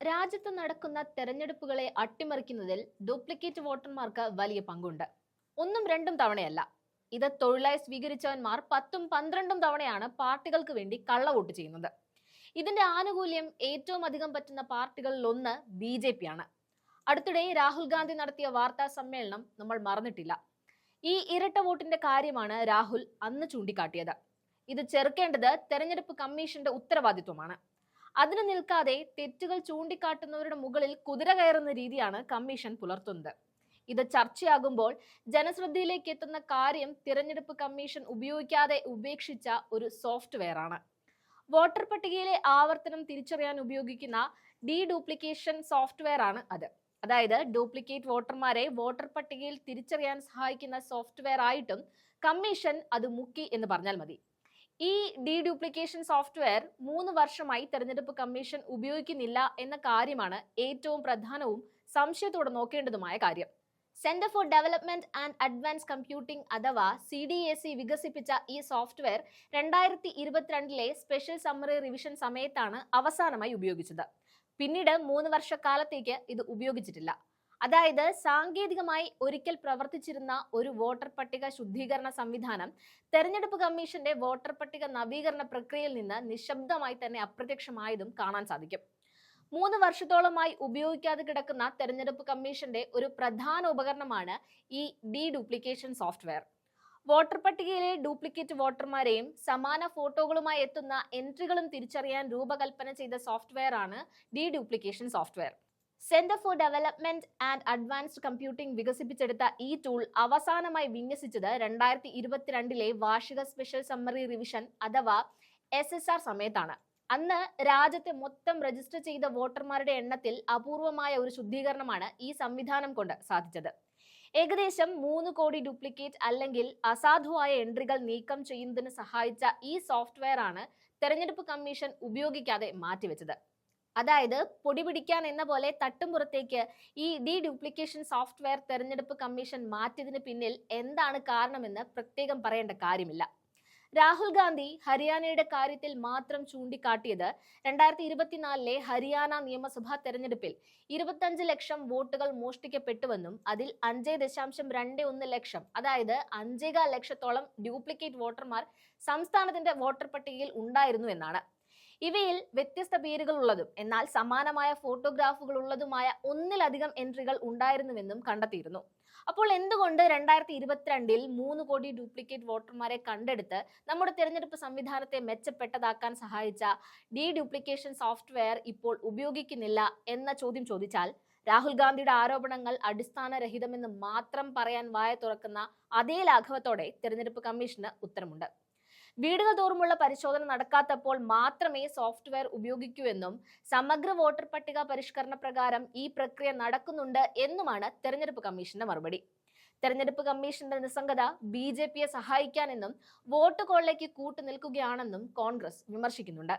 രാജ്യത്ത് നടക്കുന്ന തെരഞ്ഞെടുപ്പുകളെ അട്ടിമറിക്കുന്നതിൽ ഡ്യൂപ്ലിക്കേറ്റ് വോട്ടർമാർക്ക് വലിയ പങ്കുണ്ട്. ഒന്നും രണ്ടും തവണയല്ല. ഇത് തൊഴിലായി സ്വീകരിച്ചവന്മാർ 10ഉം 12ഉം തവണയാണ് പാർട്ടികൾക്ക് വേണ്ടി കള്ളവോട്ട് ചെയ്യുന്നത്. ഇതിന്റെ ആനുകൂല്യം ഏറ്റവും അധികം പറ്റുന്ന പാർട്ടികളിൽ ഒന്ന് BJP ആണ്. അടുത്തിടെ രാഹുൽ ഗാന്ധി നടത്തിയ വാർത്താ സമ്മേളനം നമ്മൾ മറന്നിട്ടില്ല. ഈ ഇരട്ട വോട്ടിന്റെ കാര്യമാണ് രാഹുൽ അന്ന് ചൂണ്ടിക്കാട്ടിയത്. ഇത് ചെറുക്കേണ്ടത് തെരഞ്ഞെടുപ്പ് കമ്മീഷന്റെ ഉത്തരവാദിത്വമാണ്. അതിന് നിൽക്കാതെ തെറ്റുകൾ ചൂണ്ടിക്കാട്ടുന്നവരുടെ മുകളിൽ കുതിര കയറുന്ന രീതിയാണ് കമ്മീഷൻ പുലർത്തുന്നത്. ഇത് ചർച്ചയാകുമ്പോൾ ജനശ്രദ്ധയിലേക്ക് എത്തുന്ന കാര്യം തിരഞ്ഞെടുപ്പ് കമ്മീഷൻ ഉപയോഗിക്കാതെ ഉപേക്ഷിച്ച ഒരു സോഫ്റ്റ്വെയർ ആണ്. വോട്ടർ പട്ടികയിലെ ആവർത്തനം തിരിച്ചറിയാൻ ഉപയോഗിക്കുന്ന ഡീഡ്യൂപ്ലിക്കേഷൻ സോഫ്റ്റ്വെയർ ആണ് അത്. അതായത് ഡ്യൂപ്ലിക്കേറ്റ് വോട്ടർമാരെ വോട്ടർ പട്ടികയിൽ തിരിച്ചറിയാൻ സഹായിക്കുന്ന സോഫ്റ്റ്വെയർ ആയിട്ടും കമ്മീഷൻ അത് മുക്കി എന്ന് പറഞ്ഞാൽ മതി. ഈ ഡീഡ്യൂപ്ലിക്കേഷൻ സോഫ്റ്റ്വെയർ 3 വർഷമായി തെരഞ്ഞെടുപ്പ് കമ്മീഷൻ ഉപയോഗിക്കുന്നില്ല എന്ന കാര്യമാണ് ഏറ്റവും പ്രധാനവും സംശയത്തോടെ നോക്കേണ്ടതുമായ കാര്യം. Centre for development and advance computing അഥവാ CDAC വികസിപ്പിച്ച ഈ സോഫ്റ്റ്വെയർ 2022 സ്പെഷ്യൽ സമ്മറി റിവിഷൻ സമയത്താണ് അവസാനമായി ഉപയോഗിച്ചത്. പിന്നീട് 3 വർഷക്കാലത്തേക്ക് ഇത് ഉപയോഗിച്ചിട്ടില്ല. അതായത് സാങ്കേതികമായി ഒരിക്കൽ പ്രവർത്തിച്ചിരുന്ന ഒരു വോട്ടർ പട്ടിക ശുദ്ധീകരണ സംവിധാനം തെരഞ്ഞെടുപ്പ് കമ്മീഷന്റെ വോട്ടർ പട്ടിക നവീകരണ പ്രക്രിയയിൽ നിന്ന് നിശബ്ദമായി തന്നെ അപ്രത്യക്ഷമായതും കാണാൻ സാധിക്കും. 3 വർഷത്തോളമായി ഉപയോഗിക്കാതെ കിടക്കുന്ന തെരഞ്ഞെടുപ്പ് കമ്മീഷന്റെ ഒരു പ്രധാന ഉപകരണമാണ് ഈ ഡീഡ്യൂപ്ലിക്കേഷൻ സോഫ്റ്റ്വെയർ. വോട്ടർ പട്ടികയിലെ ഡ്യൂപ്ലിക്കേറ്റ് വോട്ടർമാരെയും സമാന ഫോട്ടോകളുമായി എത്തുന്ന എൻട്രികളും തിരിച്ചറിയാൻ രൂപകൽപ്പന ചെയ്ത സോഫ്റ്റ്വെയർ ആണ് deduplication software. Centre for development and advanced computing വികസിപ്പിച്ചെടുത്ത ഈ ടൂൾ അവസാനമായി വിന്യസിച്ചത് 2022 വാർഷിക സ്പെഷ്യൽ സമ്മറി റിവിഷൻ അഥവാ SSR സമയത്താണ്. അന്ന് രാജ്യത്തെ മൊത്തം രജിസ്റ്റർ ചെയ്ത വോട്ടർമാരുടെ എണ്ണത്തിൽ അപൂർവമായ ഒരു ശുദ്ധീകരണമാണ് ഈ സംവിധാനം കൊണ്ട് സാധിച്ചത്. ഏകദേശം 3 കോടി ഡ്യൂപ്ലിക്കേറ്റ് അല്ലെങ്കിൽ അസാധുവായ എൻട്രികൾ നീക്കം ചെയ്യുന്നതിന് സഹായിച്ച ഈ സോഫ്റ്റ്വെയർ ആണ് തെരഞ്ഞെടുപ്പ് കമ്മീഷൻ ഉപയോഗിക്കാതെ മാറ്റിവെച്ചത്. അതായത് പൊടി പിടിക്കാൻ എന്ന പോലെ തട്ടുംപുറത്തേക്ക് ഈ ഡീഡ്യൂപ്ലിക്കേഷൻ സോഫ്റ്റ്വെയർ തെരഞ്ഞെടുപ്പ് കമ്മീഷൻ മാറ്റിയതിന് പിന്നിൽ എന്താണ് കാരണമെന്ന് പ്രത്യേകം പറയേണ്ട കാര്യമില്ല. രാഹുൽ ഗാന്ധി ഹരിയാനയുടെ കാര്യത്തിൽ മാത്രം ചൂണ്ടിക്കാട്ടിയത് 2024 ഹരിയാന നിയമസഭാ തെരഞ്ഞെടുപ്പിൽ 25 ലക്ഷം വോട്ടുകൾ മോഷ്ടിക്കപ്പെട്ടുവെന്നും അതിൽ 5.21 ലക്ഷം അതായത് 5.25 ലക്ഷത്തോളം ഡ്യൂപ്ലിക്കേറ്റ് വോട്ടർമാർ സംസ്ഥാനത്തിന്റെ വോട്ടർ പട്ടികയിൽ ഉണ്ടായിരുന്നു എന്നാണ്. ഇവയിൽ വ്യത്യസ്ത പേരുകൾ ഉള്ളതും എന്നാൽ സമാനമായ ഫോട്ടോഗ്രാഫുകൾ ഉള്ളതുമായ 1-ലധികം എൻട്രികൾ ഉണ്ടായിരുന്നുവെന്നും കണ്ടെത്തിയിരുന്നു. അപ്പോൾ എന്തുകൊണ്ട് 2022 3 കോടി ഡ്യൂപ്ലിക്കേറ്റ് വോട്ടർമാരെ കണ്ടെടുത്ത് നമ്മുടെ തിരഞ്ഞെടുപ്പ് സംവിധാനത്തെ മെച്ചപ്പെട്ടതാക്കാൻ സഹായിച്ച ഡീഡ്യൂപ്ലിക്കേഷൻ സോഫ്റ്റ്വെയർ ഇപ്പോൾ ഉപയോഗിക്കുന്നില്ല എന്ന ചോദ്യം ചോദിച്ചാൽ രാഹുൽ ഗാന്ധിയുടെ ആരോപണങ്ങൾ അടിസ്ഥാനരഹിതമെന്ന് മാത്രം പറയാൻ വായ തുറക്കുന്ന അതേ ലാഘവത്തോടെ തിരഞ്ഞെടുപ്പ് കമ്മീഷന് ഉത്തരമുണ്ട്. വീടുകൾ തോറുമുള്ള പരിശോധന നടക്കാത്തപ്പോൾ മാത്രമേ സോഫ്റ്റ്വെയർ ഉപയോഗിക്കൂ എന്നും സമഗ്ര വോട്ടർ പട്ടിക പരിഷ്കരണ പ്രകാരം ഈ പ്രക്രിയ നടക്കുന്നുണ്ട് എന്നുമാണ് തെരഞ്ഞെടുപ്പ് കമ്മീഷന്റെ മറുപടി. തെരഞ്ഞെടുപ്പ് കമ്മീഷന്റെ നിസ്സംഗത BJPയെ സഹായിക്കാനെന്നും വോട്ട് കൊള്ളയ്ക്ക് കൂട്ടുനിൽക്കുകയാണെന്നും കോൺഗ്രസ് വിമർശിക്കുന്നുണ്ട്.